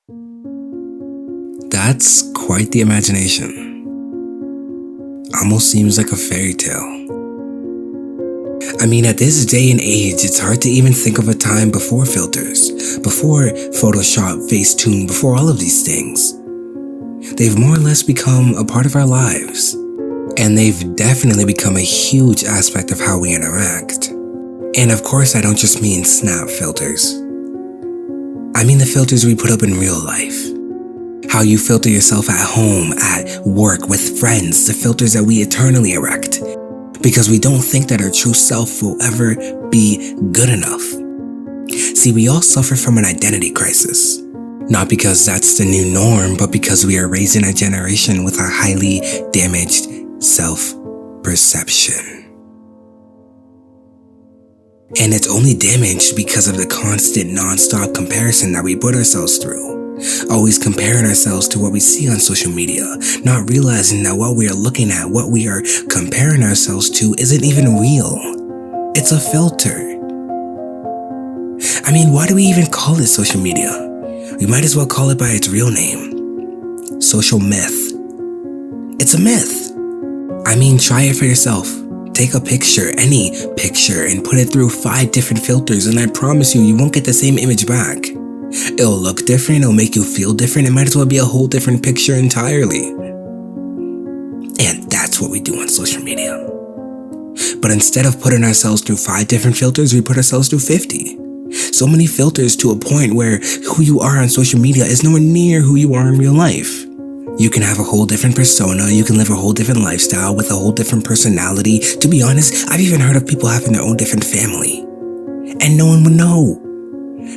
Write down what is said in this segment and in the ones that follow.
That's quite the imagination. Almost seems like a fairy tale. I mean, at this day and age, it's hard to even think of a time before filters, before Photoshop, Facetune, before all of these things. They've more or less become a part of our lives. And they've definitely become a huge aspect of how we interact. And of course, I don't just mean snap filters. I mean the filters we put up in real life. How you filter yourself at home, at work, with friends, the filters that we eternally erect. Because we don't think that our true self will ever be good enough. See, we all suffer from an identity crisis. Not because that's the new norm, but because we are raising a generation with a highly damaged self-perception. And it's only damaged because of the constant non-stop comparison that we put ourselves through. Always comparing ourselves to what we see on social media, not realizing that what we are looking at, what we are comparing ourselves to isn't even real. It's a filter. I mean, why do we even call it social media? We might as well call it by its real name. Social myth. It's a myth. I mean, try it for yourself. Take a picture, any picture, and put it through 5 different filters, and I promise you, you won't get the same image back. It'll look different, it'll make you feel different, it might as well be a whole different picture entirely. And that's what we do on social media. But instead of putting ourselves through 5 different filters, we put ourselves through 50. So many filters to a point where who you are on social media is nowhere near who you are in real life. You can have a whole different persona, you can live a whole different lifestyle with a whole different personality. To be honest, I've even heard of people having their own different family. And no one would know.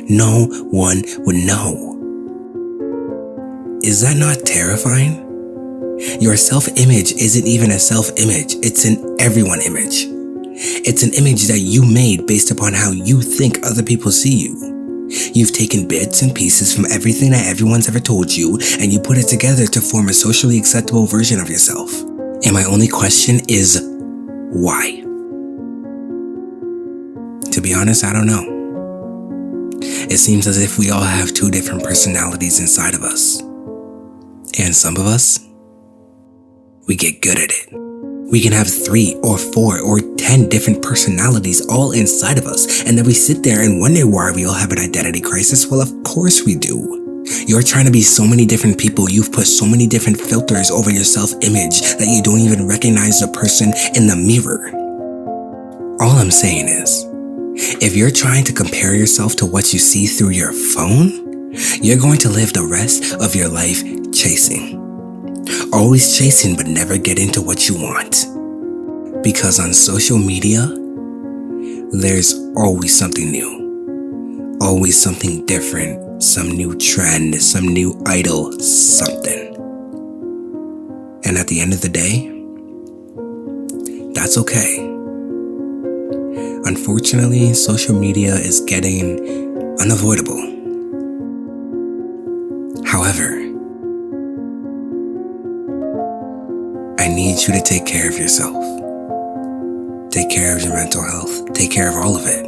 No one would know. Is that not terrifying? Your self-image isn't even a self-image, it's an everyone image. It's an image that you made based upon how you think other people see you. You've taken bits and pieces from everything that everyone's ever told you, and you put it together to form a socially acceptable version of yourself. And my only question is, why? To be honest, I don't know. It seems as if we all have 2 different personalities inside of us. And some of us, we get good at it. We can have 3 or 4 or 10 different personalities all inside of us, and then we sit there and wonder why we all have an identity crisis. Well, of course we do. You're trying to be so many different people, you've put so many different filters over your self-image that you don't even recognize the person in the mirror. All I'm saying is, if you're trying to compare yourself to what you see through your phone, you're going to live the rest of your life chasing. Always chasing but never getting to what you want. Because on social media, there's always something new. Always something different, some new trend, some new idol, something. And at the end of the day, that's okay. Unfortunately, social media is getting unavoidable. However, I need you to take care of yourself. Take care of your mental health. Take care of all of it.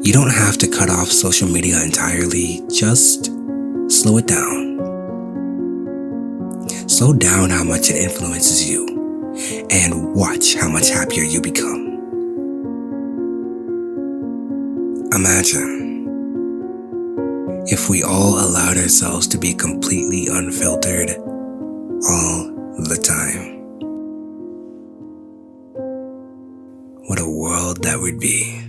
You don't have to cut off social media entirely. Just slow it down. Slow down how much it influences you, and watch how much happier you become. Imagine if we all allowed ourselves to be completely unfiltered all the time. What a world that would be.